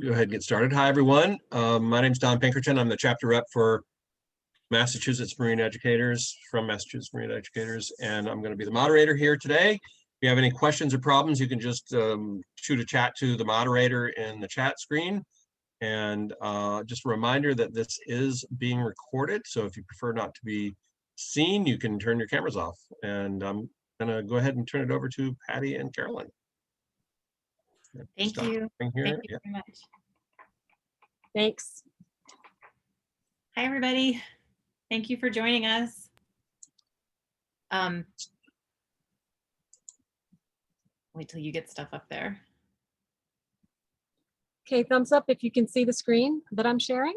Go ahead and get started. Hi, everyone. My name is Don Pinkerton. I'm the chapter rep for Massachusetts Marine Educators, from Massachusetts Marine Educators, and I'm going to be the moderator here today. If you have any questions or problems, you can just shoot a chat to the moderator in the chat screen. And just a reminder that this is being recorded, so if you prefer not to be seen, you can turn your cameras off. And I'm going to go ahead and turn it over to Patty and Carolyn. Thank you. Thank you very much. Thanks. Hi, everybody. Thank you for joining us. Wait till you get stuff up there. Okay, thumbs up if you can see the screen that I'm sharing.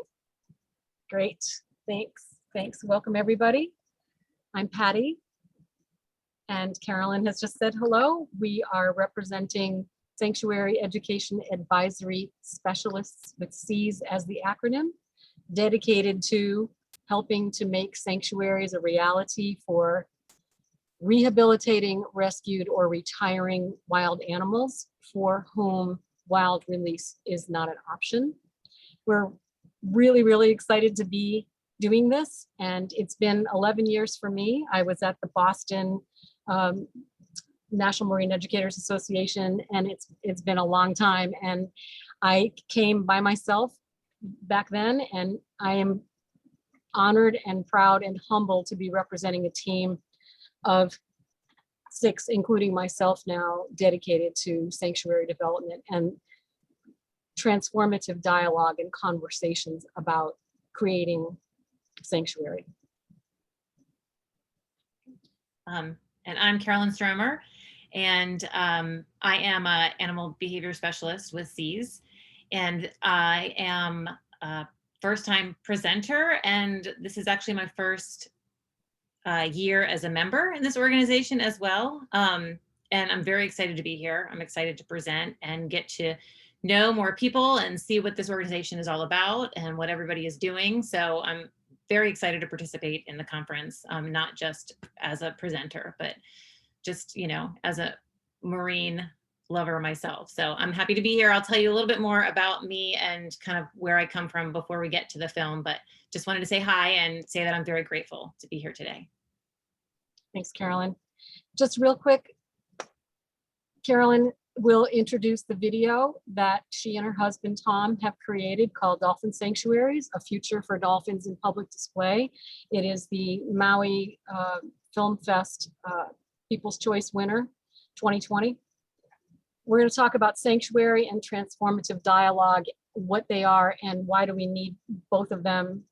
Great, thanks. Welcome, everybody. I'm Patty, and Carolyn has just said hello. We are representing Sanctuary Education Advisory Specialists, with SEAS as the acronym, dedicated to helping to make sanctuaries a reality for rehabilitating, rescued, or retiring wild animals for whom wild release is not an option. We're really excited to be doing this, and it's been 11 years for me. I was at the Boston National Marine Educators Association, and it's been a long time, and I came by myself back then, and I am honored and proud and humbled to be representing a team of 6, including myself now, dedicated to sanctuary development and transformative dialogue and conversations about creating sanctuary. And I'm Carolyn Stromer, and I am an animal behavior specialist with SEAS, and I am a first-time presenter, and this is actually my first year as a member in this organization as well. And I'm very excited to be here. I'm excited to present and get to know more people and see what this organization is all about and what everybody is doing. So I'm very excited to participate in the conference, not just as a presenter, but just, you know, as a marine lover myself. So I'm happy to be here. I'll tell you a little bit more about me and kind of where I come from before we get to the film, but just wanted to say hi and say that I'm very grateful to be here today. Thanks, Carolyn. Just real quick, Carolyn will introduce the video that she and her husband Tom have created called Dolphin Sanctuaries, a future for dolphins in public display. It is the Maui Film Fest People's Choice winner 2020. We're going to talk about sanctuary and transformative dialogue, what they are and why do we need both of them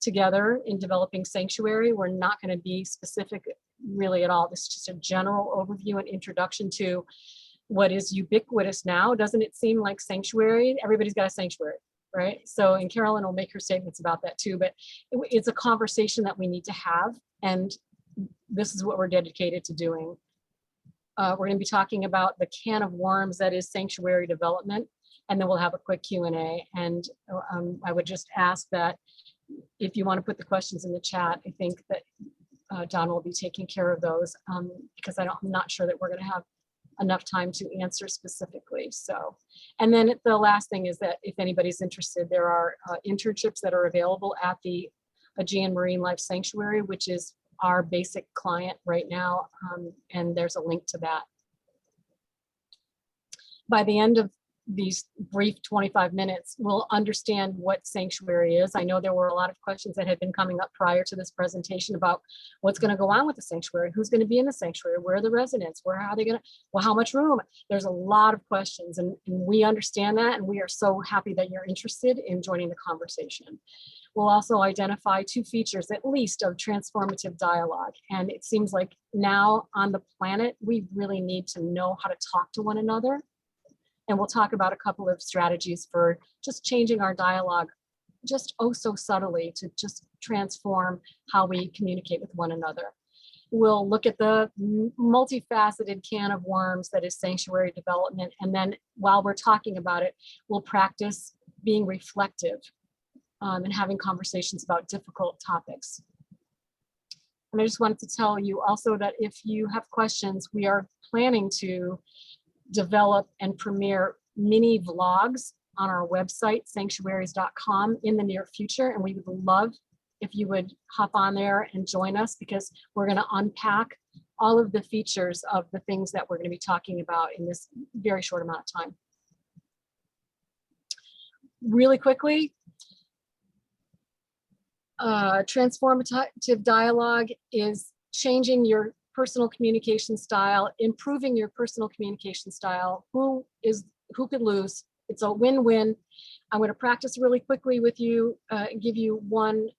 together in developing sanctuary. We're not going to be specific really at all. This is just a general overview and introduction to what is ubiquitous now. Doesn't it seem like sanctuary? Everybody's got a sanctuary, right? So, and Carolyn will make her statements about that too, but it's a conversation that we need to have, and this is what we're dedicated to doing. We're going to be talking about the can of worms that is sanctuary development, and then we'll have a quick Q&A. And I would just ask that if you want to put the questions in the chat, I think that Don will be taking care of those because I'm not sure that we're going to have enough time to answer specifically. So, and then the last thing is that if anybody's interested, there are internships that are available at the Aegean Marine Life Sanctuary, which is our basic client right now, and there's a link to that. By the end of these brief 25 minutes, we'll understand what sanctuary is. I know there were a lot of questions that had been coming up prior to this presentation about what's going to go on with the sanctuary, who's going to be in the sanctuary, where are the residents, where are they going to, well, how much room? There's a lot of questions, and we understand that, and we are so happy that you're interested in joining the conversation. We'll also identify 2 features at least of transformative dialogue, and it seems like now on the planet, we really need to know how to talk to one another. And we'll talk about a couple of strategies for just changing our dialogue, just oh so subtly, to just transform how we communicate with one another. We'll look at the multifaceted can of worms that is sanctuary development. And then while we're talking about it, we'll practice being reflective and having conversations about difficult topics. And I just wanted to tell you also that if you have questions, we are planning to develop and premiere mini vlogs on our website, sanctuaries.com, in the near future. And we would love if you would hop on there and join us, because we're going to unpack all of the features of the things that we're going to be talking about in this very short amount of time. Really quickly, transformative dialogue is changing your personal communication style, improving your personal communication style. Who could lose? It's a win-win. I'm going to practice really quickly with you, give you one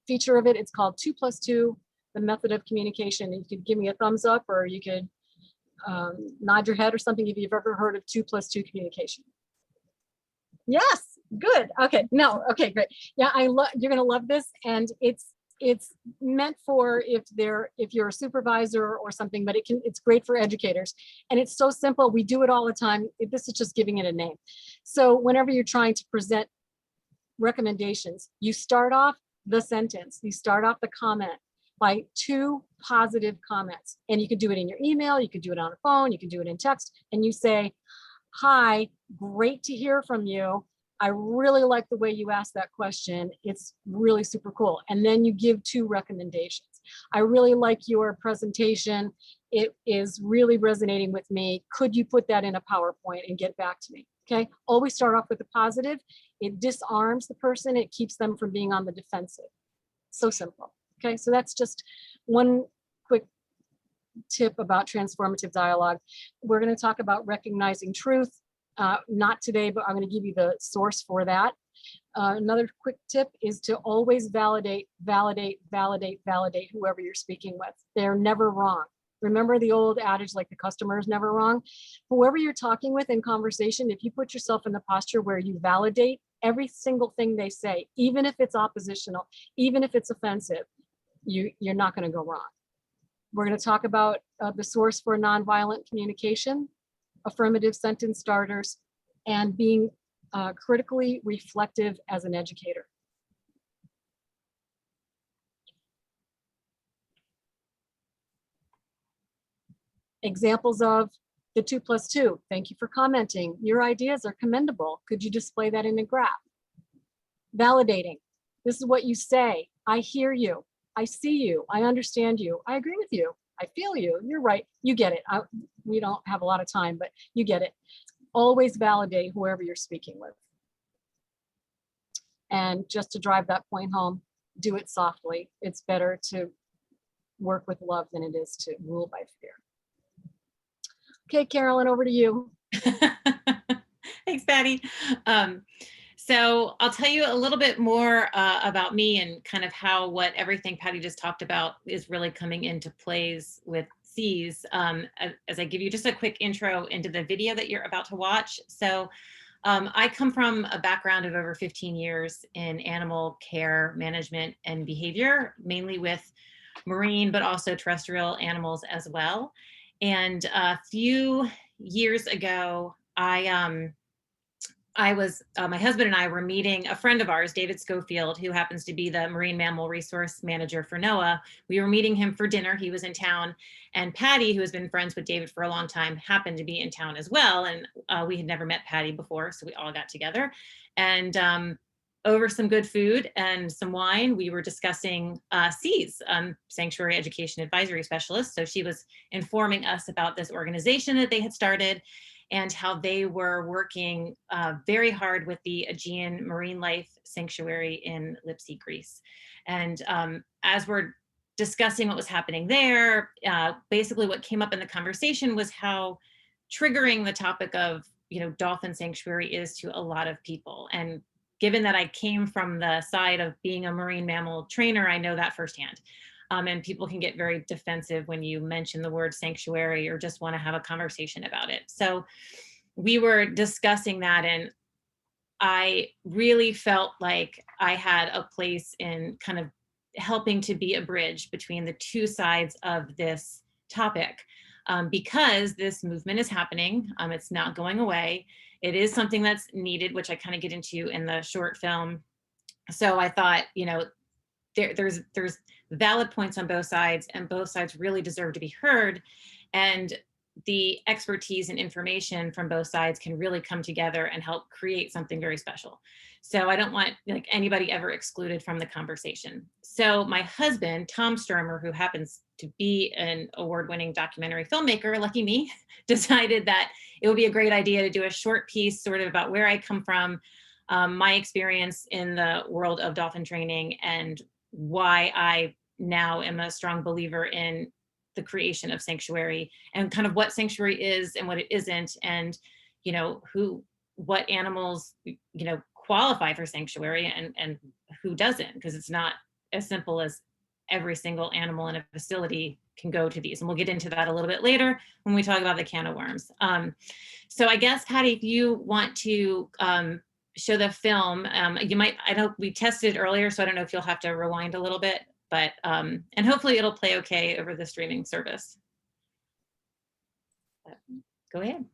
feature of it. It's called 2+2, the method of communication. You could give me a thumbs up, or you could nod your head or something if you've ever heard of 2+2 communication. Yes, good. Okay, no, okay, great. Yeah, you're gonna love this, and it's meant for if you're a supervisor or something, but it's great for educators, and it's so simple. We do it all the time. This is just giving it a name. So whenever you're trying to present recommendations, you start off the sentence, you start off the comment by 2 positive comments, and you could do it in your email, you could do it on a phone, you can do it in text, and you say, "Hi, great to hear from you. I really like the way you asked that question. It's really super cool." And then you give 2 recommendations. "I really like your presentation. It is really resonating with me. Could you put that in a PowerPoint and get back to me?" Okay, always start off with the positive. It disarms the person. It keeps them from being on the defensive. So simple. Okay, so that's just one quick tip about transformative dialogue. We're going to talk about recognizing truth. Not today, but I'm going to give you the source for that. Another quick tip is to always validate whoever you're speaking with. They're never wrong. Remember the old adage, like the customer is never wrong? Whoever you're talking with in conversation, if you put yourself in the posture where you validate every single thing they say, even if it's oppositional, even if it's offensive, you're not going to go wrong. We're going to talk about the source for nonviolent communication, affirmative sentence starters, and being critically reflective as an educator. Examples of the 2+2. Thank you for commenting. Your ideas are commendable. Could you display that in a graph? Validating. This is what you say. I hear you. I see you. I understand you. I agree with you. I feel you. You're right. You get it. We don't have a lot of time, but you get it. Always validate whoever you're speaking with. And just to drive that point home, do it softly. It's better to work with love than it is to rule by fear. Okay, Carolyn, over to you. Thanks, Patty. So I'll tell you a little bit more about me and kind of how what everything Patty just talked about is really coming into plays with Seas, as I give you just a quick intro into the video that you're about to watch. So I come from a background of over 15 years in animal care, management, and behavior, mainly with marine, but also terrestrial animals as well. And a few years ago, my husband and I were meeting a friend of ours, David Schofield, who happens to be the Marine Mammal Resource Manager for NOAA. We were meeting him for dinner. He was in town, and Patty, who has been friends with David for a long time, happened to be in town as well. And we had never met Patty before, so we all got together. And over some good food and some wine, we were discussing Seas, Sanctuary Education Advisory Specialist. So she was informing us about this organization that they had started and how they were working very hard with the Aegean Marine Life Sanctuary in Lipsy, Greece. And as we're discussing what was happening there, basically what came up in the conversation was how triggering the topic of, dolphin sanctuary is to a lot of people. And given that I came from the side of being a marine mammal trainer, I know that firsthand. And people can get very defensive when you mention the word sanctuary or just want to have a conversation about it. So we were discussing that, and I really felt like I had a place in kind of helping to be a bridge between the two sides of this topic, because this movement is happening. It's not going away. It is something that's needed, which I kind of get into in the short film. So I thought, there's valid points on both sides, and both sides really deserve to be heard. And the expertise and information from both sides can really come together and help create something very special. So I don't want like anybody ever excluded from the conversation. So my husband, Tom Stromer, who happens to be an award-winning documentary filmmaker, lucky me, decided that it would be a great idea to do a short piece sort of about where I come from, my experience in the world of dolphin training, and why I now am a strong believer in the creation of Sanctuary, and kind of what Sanctuary is and what it isn't, and what animals qualify for Sanctuary and who doesn't, because it's not as simple as every single animal in a facility can go to these. And we'll get into that a little bit later when we talk about the can of worms. So I guess, Patty, if you want to show the film, you might, I know we tested earlier, so I don't know if you'll have to rewind a little bit, but, and hopefully it'll play okay over the streaming service. But go ahead.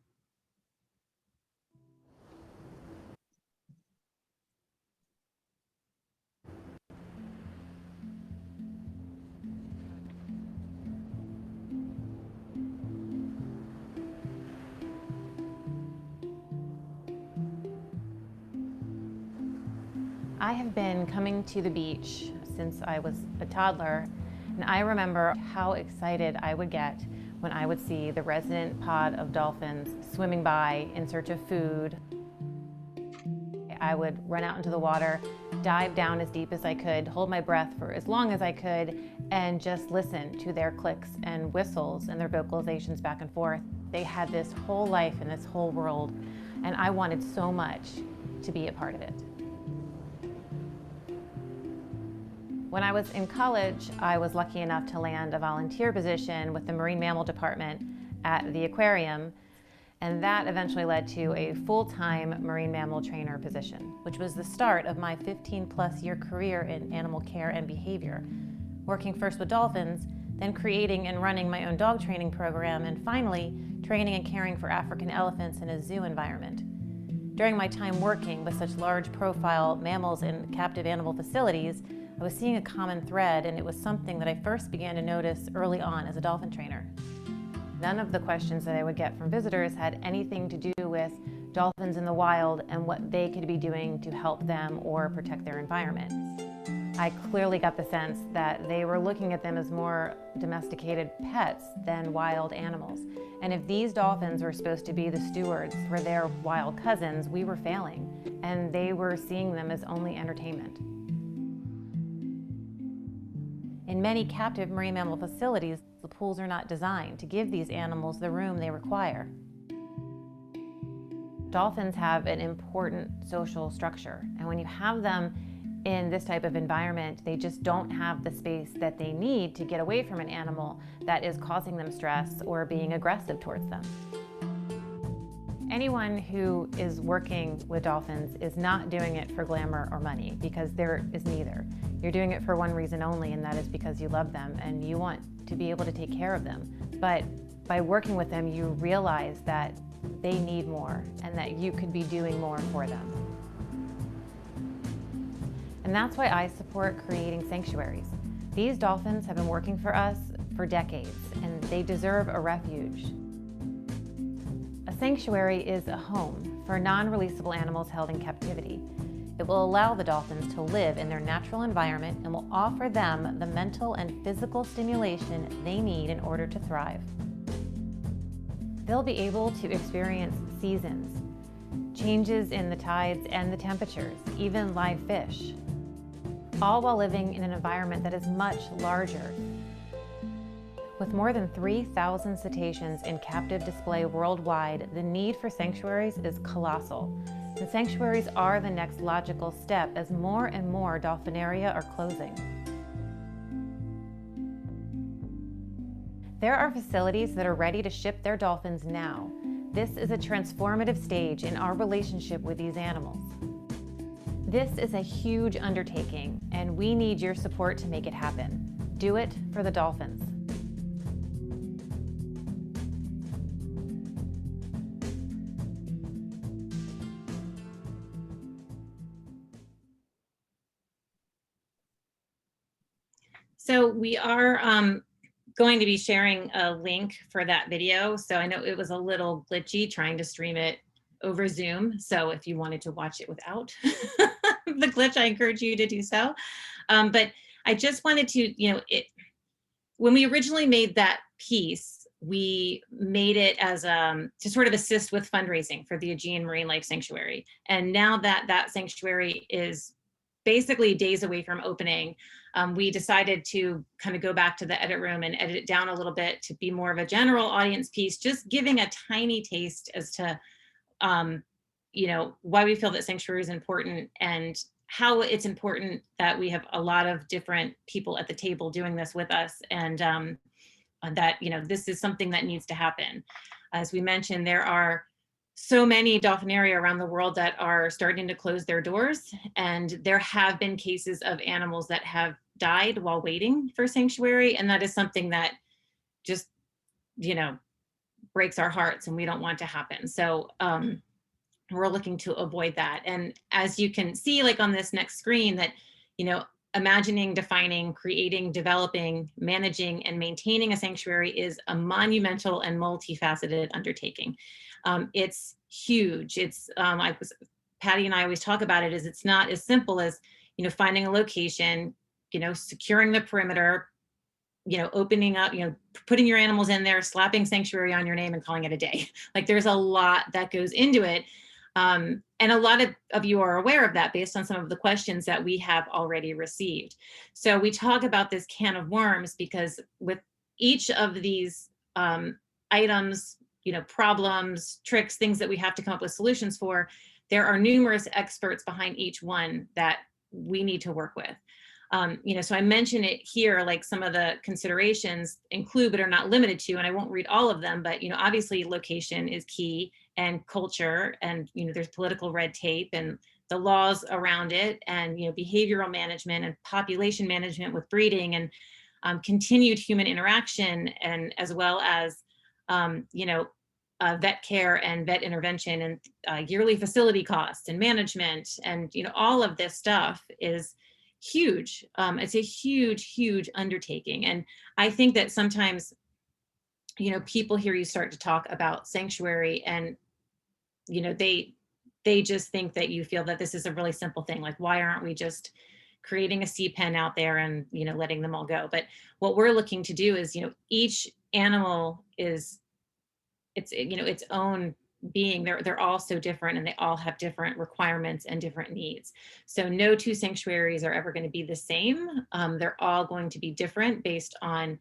I have been coming to the beach since I was a toddler, and I remember how excited I would get when I would see the resident pod of dolphins swimming by in search of food. I would run out into the water, dive down as deep as I could, hold my breath for as long as I could, and just listen to their clicks and whistles and their vocalizations back and forth. They had this whole life and this whole world, and I wanted so much to be a part of it. When I was in college, I was lucky enough to land a volunteer position with the Marine Mammal Department at the aquarium, and that eventually led to a full-time marine mammal trainer position, which was the start of my 15+ year career in animal care and behavior, working first with dolphins, then creating and running my own dog training program, and finally training and caring for African elephants in a zoo environment. During my time working with such large profile mammals in captive animal facilities, I was seeing a common thread, and it was something that I first began to notice early on as a dolphin trainer. None of the questions that I would get from visitors had anything to do with dolphins in the wild and what they could be doing to help them or protect their environment. I clearly got the sense that they were looking at them as more domesticated pets than wild animals. And if these dolphins were supposed to be the stewards for their wild cousins, we were failing, and they were seeing them as only entertainment. In many captive marine mammal facilities, the pools are not designed to give these animals the room they require. Dolphins have an important social structure, and when you have them in this type of environment, they just don't have the space that they need to get away from an animal that is causing them stress or being aggressive towards them. Anyone who is working with dolphins is not doing it for glamour or money, because there is neither. You're doing it for one reason only, and that is because you love them and you want to be able to take care of them. But by working with them, you realize that they need more and that you could be doing more for them. And that's why I support creating sanctuaries. These dolphins have been working for us for decades, and they deserve a refuge. A sanctuary is a home for non-releasable animals held in captivity. It will allow the dolphins to live in their natural environment and will offer them the mental and physical stimulation they need in order to thrive. They'll be able to experience seasons, changes in the tides and the temperatures, even live fish, all while living in an environment that is much larger. With more than 3,000 cetaceans in captive display worldwide, the need for sanctuaries is colossal. And sanctuaries are the next logical step as more and more dolphinaria are closing. There are facilities that are ready to ship their dolphins now. This is a transformative stage in our relationship with these animals. This is a huge undertaking, and we need your support to make it happen. Do it for the dolphins. So we are going to be sharing a link for that video. So I know it was a little glitchy trying to stream it over Zoom. So if you wanted to watch it without the glitch, I encourage you to do so. But I just wanted to, when we originally made that piece, we made it as to sort of assist with fundraising for the Aegean Marine Life Sanctuary. And now that that sanctuary is basically days away from opening, we decided to kind of go back to the edit room and edit it down a little bit to be more of a general audience piece, just giving a tiny taste as to, why we feel that sanctuary is important and how it's important that we have a lot of different people at the table doing this with us, and that, this is something that needs to happen. As we mentioned, there are so many dolphinaria around the world that are starting to close their doors, and there have been cases of animals that have died while waiting for sanctuary, and that is something that just, breaks our hearts, and we don't want to happen. So we're looking to avoid that. And as you can see, like on this next screen, that, imagining, defining, creating, developing, managing, and maintaining a sanctuary is a monumental and multifaceted undertaking. It's huge. It's Patty and I always talk about it, is it's not as simple as, finding a location, securing the perimeter, opening up, putting your animals in there, slapping sanctuary on your name and calling it a day. Like, there's a lot that goes into it. And a lot of you are aware of that based on some of the questions that we have already received. So we talk about this can of worms because with each of these items, problems, tricks, things that we have to come up with solutions for, there are numerous experts behind each one that we need to work with. So I mention it here, like some of the considerations include, but are not limited to, and I won't read all of them, but, obviously location is key, and culture, and, there's political red tape and the laws around it, and, behavioral management and population management with breeding, and continued human interaction, and as well as, vet care and vet intervention, and yearly facility costs and management, and, all of this stuff is huge. It's a huge undertaking. And I think that sometimes, people hear you start to talk about sanctuary, and, they just think that you feel that this is a really simple thing. Like, why aren't we just creating a sea pen out there and, letting them all go? But what we're looking to do is, each animal is, its own being. They're all so different, and they all have different requirements and different needs. So no two sanctuaries are ever going to be the same. They're all going to be different based on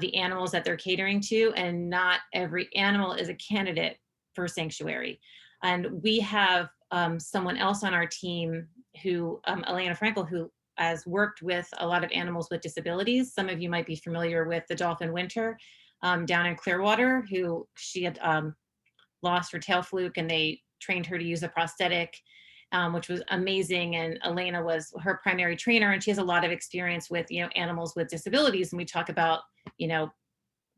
the animals that they're catering to, and not every animal is a candidate for sanctuary. And we have someone else on our team who, Elena Frankel, who has worked with a lot of animals with disabilities. Some of you might be familiar with the Dolphin Winter down in Clearwater, who she had lost her tail fluke, and they trained her to use a prosthetic, which was amazing. And Elena was her primary trainer, and she has a lot of experience with, animals with disabilities. And we talk about,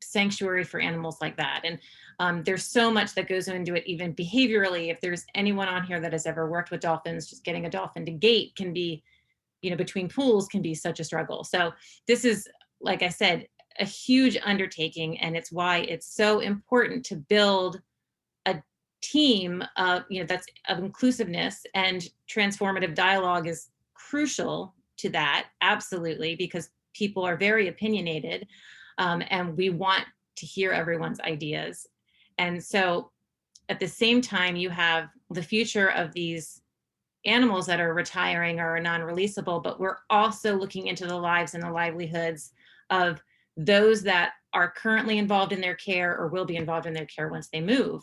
sanctuary for animals like that. And there's so much that goes into it, even behaviorally. If there's anyone on here that has ever worked with dolphins, just getting a dolphin to gate can be, between pools can be such a struggle. So this is, like I said, a huge undertaking, and it's why it's so important to build a team of, that's of inclusiveness, and transformative dialogue is crucial to that, absolutely, because people are very opinionated, and we want to hear everyone's ideas. And so at the same time, you have the future of these animals that are retiring or are non-releasable, but we're also looking into the lives and the livelihoods of those that are currently involved in their care or will be involved in their care once they move.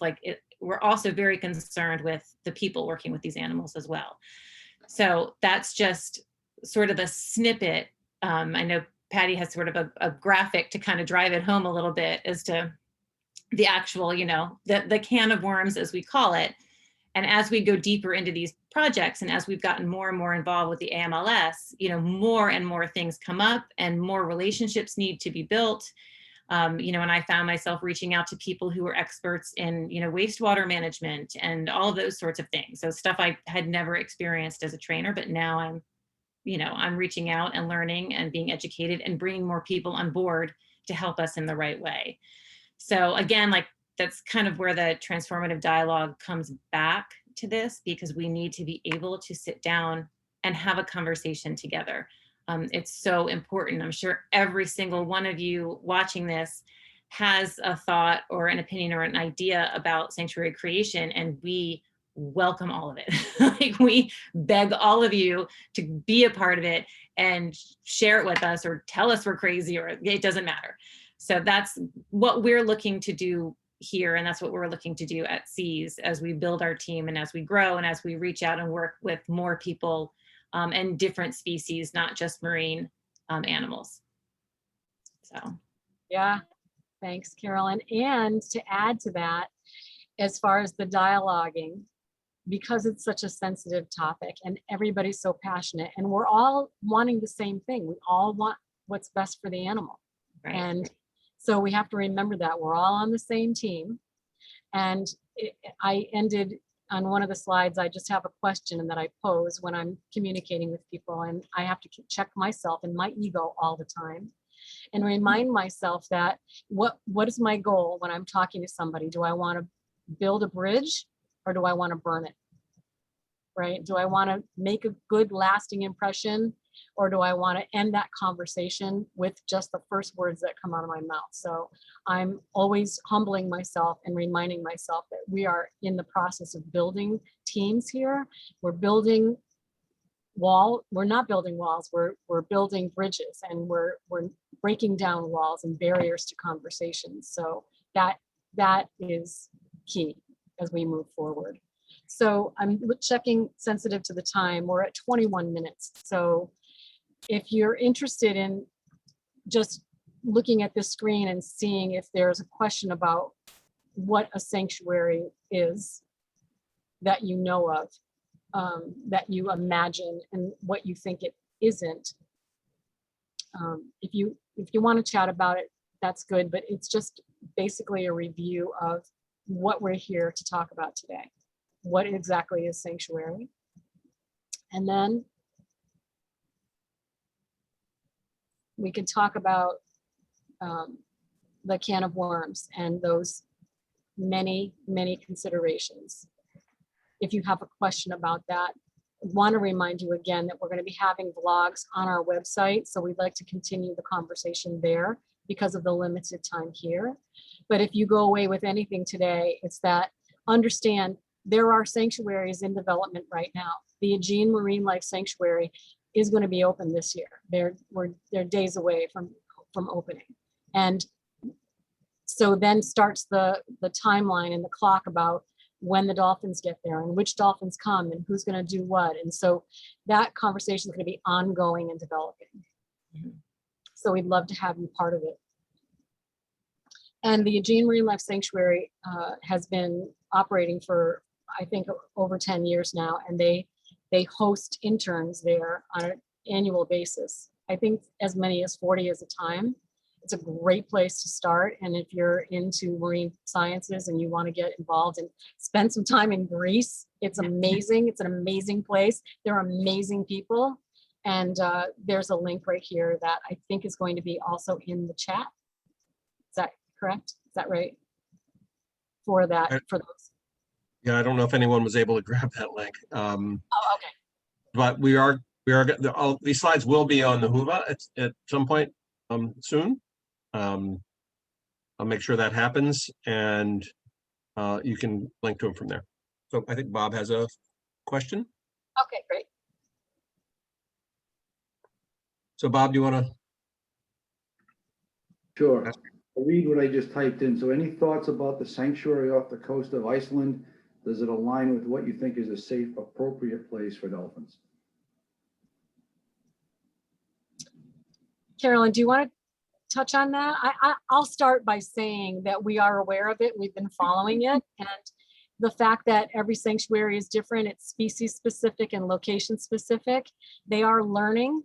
We're also very concerned with the people working with these animals as well. So that's just sort of a snippet. I know Patty has sort of a graphic to kind of drive it home a little bit as to the actual, the can of worms, as we call it. And as we go deeper into these projects, and as we've gotten more and more involved with the AMLS, more and more things come up, and more relationships need to be built. And I found myself reaching out to people who were experts in, wastewater management and all of those sorts of things. So stuff I had never experienced as a trainer, but now I'm reaching out and learning and being educated and bringing more people on board to help us in the right way. So again, like that's kind of where the transformative dialogue comes back to this, because we need to be able to sit down and have a conversation together. It's so important. I'm sure every single one of you watching this has a thought or an opinion or an idea about sanctuary creation, and we welcome all of it. Like, we beg all of you to be a part of it and share it with us, or tell us we're crazy, or it doesn't matter. So that's what we're looking to do here, and that's what we're looking to do at Seas as we build our team and as we grow and as we reach out and work with more people and different species, not just marine animals. So Yeah, thanks, Carolyn. And to add to that, as far as the dialoguing, because it's such a sensitive topic and everybody's so passionate and we're all wanting the same thing. We all want what's best for the animal. right. And so we have to remember that we're all on the same team. And I ended on one of the slides, I just have a question that I pose when I'm communicating with people, and I have to check myself and my ego all the time and remind myself that what is my goal when I'm talking to somebody? Do I want to build a bridge, or do I want to burn it? Right? Do I want to make a good lasting impression, or do I want to end that conversation with just the first words that come out of my mouth? So I'm always humbling myself and reminding myself that we are in the process of building teams here. We're building we're not building walls, we're building bridges, and we're breaking down walls and barriers to conversations. So that is key as we move forward. So I'm checking sensitive to the time. We're at 21 minutes. So if you're interested in just looking at this screen and seeing if there's a question about what a sanctuary is that you know of, that you imagine, and what you think it isn't, if you want to chat about it, that's good, but it's just basically a review of what we're here to talk about today. What exactly is sanctuary? And then we can talk about the can of worms and those many considerations. If you have a question about that, I want to remind you again that we're going to be having vlogs on our website. So we'd like to continue the conversation there because of the limited time here. But if you go away with anything today, it's that understand there are sanctuaries in development right now. The Aegean Marine Life Sanctuary is going to be open this year. They're days away from opening. And so then starts the timeline and the clock about when the dolphins get there and which dolphins come and who's going to do what. And so that conversation is going to be ongoing and developing. Mm-hmm. So we'd love to have you part of it. And the Aegean Marine Life Sanctuary has been operating for, I think, over 10 years now, and they host interns there on an annual basis. I think as many as 40 at a time. It's a great place to start. And if you're into marine sciences and you want to get involved and spend some time in Greece, it's amazing. It's an amazing place. There are amazing people. And there's a link right here that I think is going to be also in the chat. Is that correct? Is that right? For those. Yeah, I don't know if anyone was able to grab that link. Oh, okay. But we are all these slides will be on the Whova at some point soon. I'll make sure that happens, and you can link to them from there. So I think Bob has a question. Okay, great. So Bob, do you want to? Sure. I'll read what I just typed in. So any thoughts about the sanctuary off the coast of Iceland? Does it align with what you think is a safe, appropriate place for dolphins? Carolyn, do you want to touch on that? I'll start by saying that we are aware of it. We've been following it. And the fact that every sanctuary is different, it's species specific and location specific. They are learning,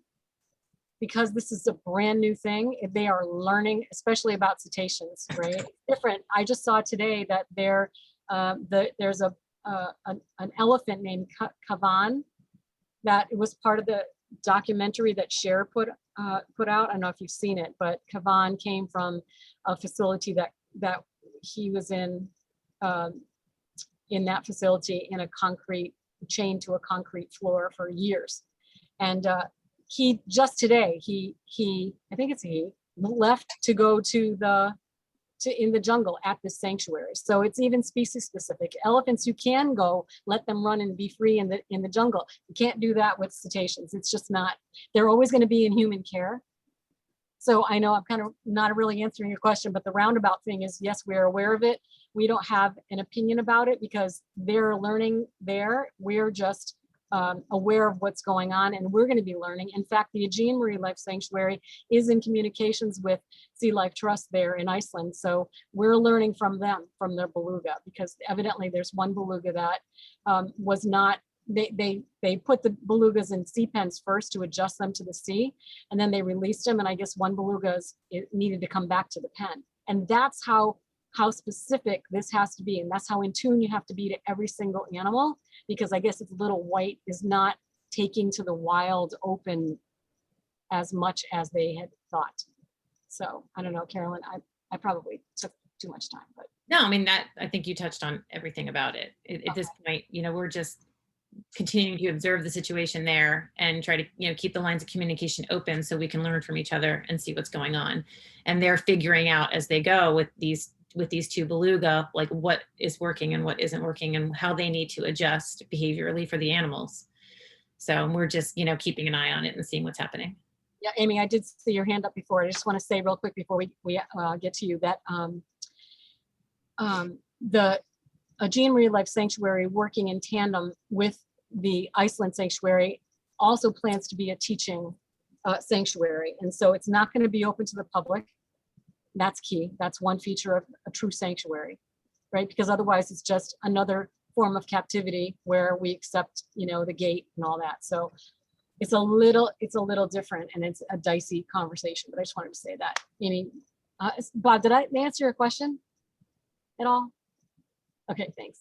because this is a brand new thing. They are learning, especially about cetaceans, right? Different. I just saw today that there's an elephant named Kavan that was part of documentary that Cher put out. I don't know if you've seen it, but Kavan came from a facility that he was in that facility in a concrete, chained to a concrete floor for years. And he just today, I think it's he, left to go in the jungle at this sanctuary. So it's even species specific. Elephants, you can go, let them run and be free in the jungle. You can't do that with cetaceans. It's just not, they're always going to be in human care. So I know I'm kind of not really answering your question, but the roundabout thing is, yes, we're aware of it. We don't have an opinion about it because they're learning there. We're just aware of what's going on, and we're going to be learning. In fact, the Aegean Marine Life Sanctuary is in communications with Sea Life Trust there in Iceland. So we're learning from them, from their beluga, because evidently there's one beluga that was not, they put the belugas in sea pens first to adjust them to the sea, and then they released them. And I guess one beluga needed to come back to the pen. And that's how specific this has to be. And that's how in tune you have to be to every single animal, because I guess its little white is not taking to the wild open as much as they had thought. So I don't know, Carolyn, I probably took too much time, but. No, I mean, I think you touched on everything about it. At this point, we're just continuing to observe the situation there and try to, keep the lines of communication open so we can learn from each other and see what's going on. And they're figuring out as they go with these two beluga, like what is working and what isn't working and how they need to adjust behaviorally for the animals. So we're just, keeping an eye on it and seeing what's happening. Yeah, Amy, I did see your hand up before. I just want to say real quick before we get to you that the Aegean Marine Life Sanctuary, working in tandem with the Iceland Sanctuary, also plans to be a teaching sanctuary. And so it's not going to be open to the public. That's key. That's one feature of a true sanctuary, right? Because otherwise it's just another form of captivity where we accept, the gate and all that. So it's a little different, and it's a dicey conversation, but I just wanted to say that. Amy, Bob, did I answer your question at all? Okay, thanks.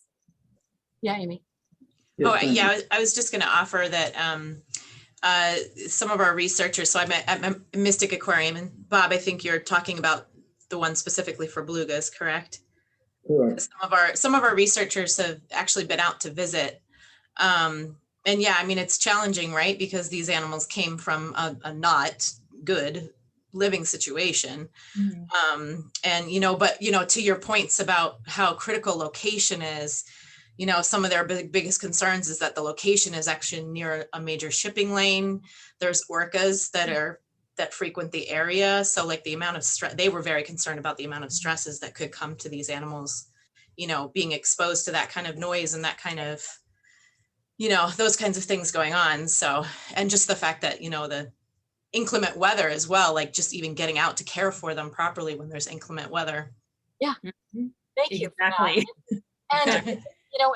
Yeah, Amy. Yes, thank you. I was just going to offer that some of our researchers, so I'm at Mystic Aquarium, and Bob, I think you're talking about the one specifically for belugas, correct? Correct. Some of our researchers have actually been out to visit. And yeah, I mean, it's challenging, right? Because these animals came from a not good living situation. Mm-hmm. But to your points about how critical location is, some of their biggest concerns is that the location is actually near a major shipping lane. There's orcas that frequent the area. So like the amount of stress, they were very concerned about the amount of stresses that could come to these animals, being exposed to that kind of noise and that kind of, those kinds of things going on. So, and just the fact that, the inclement weather as well, like just even getting out to care for them properly when there's inclement weather. Yeah. Mm-hmm. Thank you. Exactly. And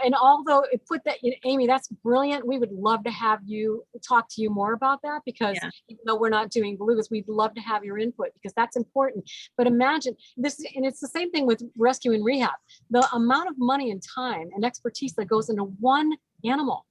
and although it put that, Amy, that's brilliant. We would love to have you talk to you more about that, because even though we're not doing belugas, we'd love to have your input, because that's important. But imagine this, and it's the same thing with rescue and rehab. The amount of money and time and expertise that goes into one animal,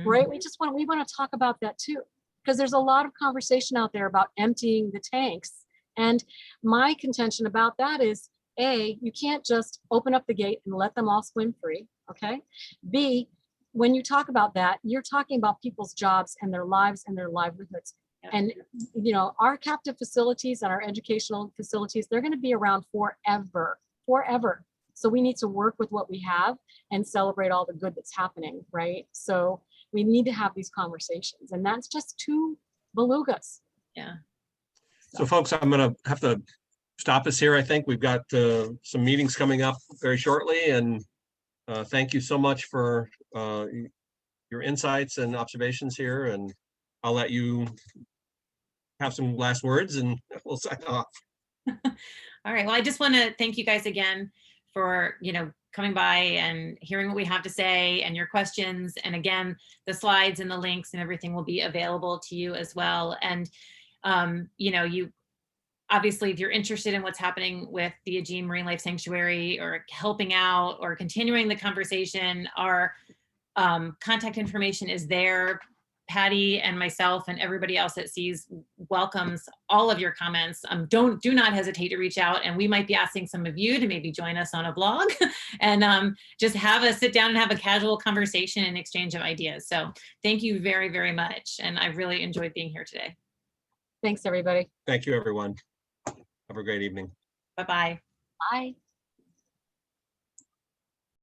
right? We want to talk about that too, because there's a lot of conversation out there about emptying the tanks. And my contention about that is, A, you can't just open up the gate and let them all swim free, okay? B, when you talk about that, you're talking about people's jobs and their lives and their livelihoods. And, our captive facilities and our educational facilities, they're gonna be around forever. So we need to work with what we have and celebrate all the good that's happening, right? So we need to have these conversations, and that's just two belugas. Yeah. So folks, I'm gonna have to stop us here. I think we've got some meetings coming up very shortly, and thank you so much for your insights and observations here, and I'll let you have some last words and we'll sign off. All right, well, I just want to thank you guys again for coming by and hearing what we have to say and your questions. And again, the slides and the links and everything will be available to you as well. And you obviously, if you're interested in what's happening with the Aegean Marine Life Sanctuary or helping out or continuing the conversation, our contact information is there Patty and myself and everybody else at Seas welcomes all of your comments. Do not hesitate to reach out, and we might be asking some of you to maybe join us on a blog and just have a sit down and have a casual conversation and exchange of ideas. So thank you very, very much. And I really enjoyed being here today. Thanks, everybody. Thank you, everyone. Have a great evening. Bye-bye. Bye.